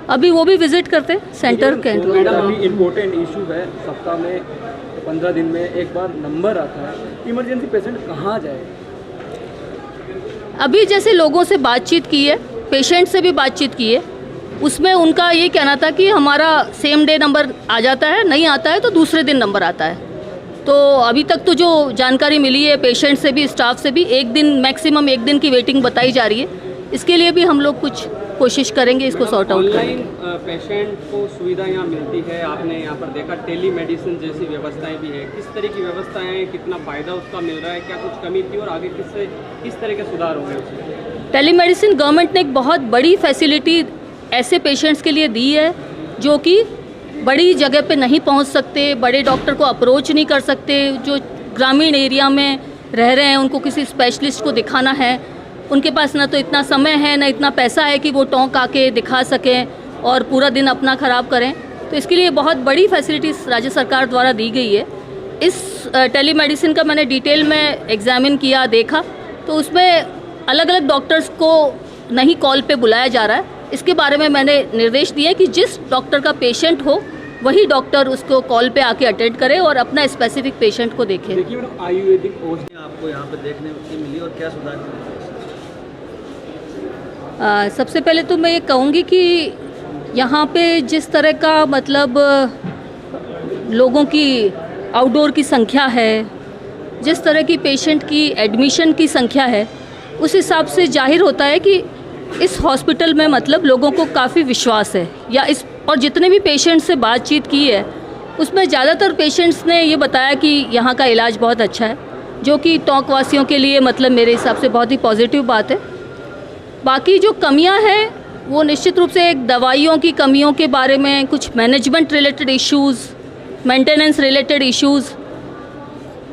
अभी वो भी विजिट करते सेंटर के। मैडम अभी इम्पोर्टेंट इशू है, सप्ताह में 15 दिन में एक बार नंबर आता है, इमरजेंसी पेशेंट कहाँ जाए? अभी जैसे लोगों से बातचीत की है, पेशेंट से भी बातचीत की है, उसमें उनका ये कहना था कि हमारा सेम डे नंबर आ जाता है, नहीं आता है तो दूसरे दिन नंबर आता है। तो अभी तक तो जो जानकारी मिली है पेशेंट से भी, स्टाफ से भी, एक दिन मैक्सिमम एक दिन की वेटिंग बताई जा रही है। इसके लिए भी हम लोग कुछ कोशिश करेंगे इसको सॉर्ट आउट करने की। पेशेंट को सुविधा यहाँ मिलती है, आपने यहाँ पर देखा टेली मेडिसिन जैसी व्यवस्थाएं भी है, किस तरह की व्यवस्थाएं हैं, कितना फ़ायदा उसका मिल रहा है, क्या कुछ कमी थी और आगे किस तरह के सुधार होंगे उसमें? टेलीमेडिसिन गवर्नमेंट ने एक बहुत बड़ी फैसिलिटी ऐसे पेशेंट्स के लिए दी है जो कि बड़ी जगह पे नहीं पहुंच सकते, बड़े डॉक्टर को अप्रोच नहीं कर सकते, जो ग्रामीण एरिया में रह रहे हैं, उनको किसी स्पेशलिस्ट को दिखाना है, उनके पास ना तो इतना समय है ना इतना पैसा है कि वो टोंक आके दिखा सकें और पूरा दिन अपना ख़राब करें। तो इसके लिए बहुत बड़ी फैसिलिटीज़ राज्य सरकार द्वारा दी गई है। इस टेलीमेडिसिन का मैंने डिटेल में एग्जामिन किया, देखा, तो उसमें अलग अलग डॉक्टर्स को नहीं कॉल पे बुलाया जा रहा है। इसके बारे में मैंने निर्देश दिए कि जिस डॉक्टर का पेशेंट हो वही डॉक्टर उसको कॉल पे आके अटेंड करे और अपना स्पेसिफिक पेशेंट को देखे। देखिए मैडम, आयुर्वेदिक औषधियाँ आपको यहाँ पे देखने को मिली और क्या सुधार? सबसे पहले तो मैं ये कहूँगी कि यहाँ पे जिस तरह का मतलब लोगों की आउटडोर की संख्या है, जिस तरह की पेशेंट की एडमिशन की संख्या है, उस हिसाब से जाहिर होता है कि इस हॉस्पिटल में मतलब लोगों को काफ़ी विश्वास है। या इस और जितने भी पेशेंट से बातचीत की है उसमें ज़्यादातर पेशेंट्स ने ये बताया कि यहाँ का इलाज बहुत अच्छा है, जो कि टोंक वासियों के लिए मतलब मेरे हिसाब से बहुत ही पॉजिटिव बात है। बाकी जो कमियां हैं वो निश्चित रूप से एक दवाइयों की कमियों के बारे में, कुछ management related issues, maintenance related issues,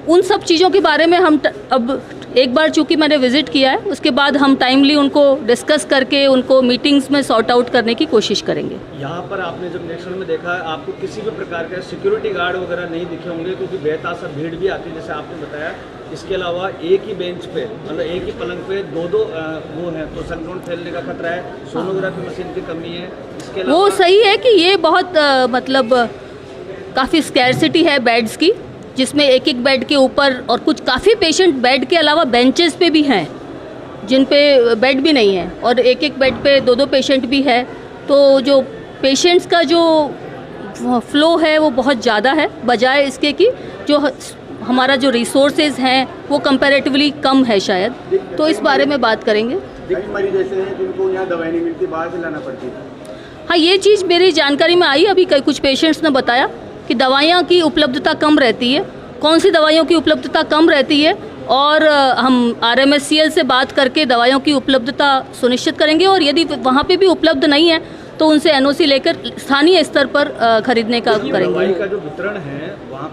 उन सब चीज़ों के बारे में हम अब एक बार चूँकि मैंने विज़िट किया है, उसके बाद हम टाइमली उनको डिस्कस करके उनको मीटिंग्स में सॉर्ट आउट करने की कोशिश करेंगे। यहाँ पर आपने जब निरीक्षण में देखा, आपको किसी भी प्रकार का सिक्योरिटी गार्ड वगैरह नहीं दिखे होंगे, क्योंकि बेतासा भीड़ भी आती है जैसे आपने बताया। इसके अलावा एक ही बेंच पे मतलब एक ही पलंग पे दो वो हैं, तो संक्रमण फैलने का खतरा है, सोनोग्राफी मशीन की कमी है। इसके अलावा वो सही है कि ये बहुत मतलब काफ़ी स्कैरसिटी है बेड्स की, जिसमें एक एक बेड के ऊपर और कुछ काफ़ी पेशेंट बेड के अलावा बेंचेस पे भी हैं जिन पे बेड भी नहीं है, और एक एक बेड पे दो पेशेंट भी है। तो जो पेशेंट्स का जो फ्लो है वो बहुत ज़्यादा है, बजाय इसके कि जो हमारा जो रिसोर्सेज हैं वो कंपैरेटिवली कम है शायद। तो इस बारे में बात करेंगे। मरीज ऐसे हैं जिनको यहाँ दवाई नहीं मिलती, बाहर से लाना पड़ती है। हाँ, ये चीज़ मेरी जानकारी में आई। अभी कुछ पेशेंट्स ने बताया कि दवाइयाँ की उपलब्धता कम रहती है। कौन सी दवाइयों की उपलब्धता कम रहती है, और हम RMSCL से बात करके दवाइयों की उपलब्धता सुनिश्चित करेंगे, और यदि वहाँ पे भी उपलब्ध नहीं है तो उनसे NOC लेकर स्थानीय स्तर पर खरीदने का करेंगे। दवाई का जो वितरण है वहाँ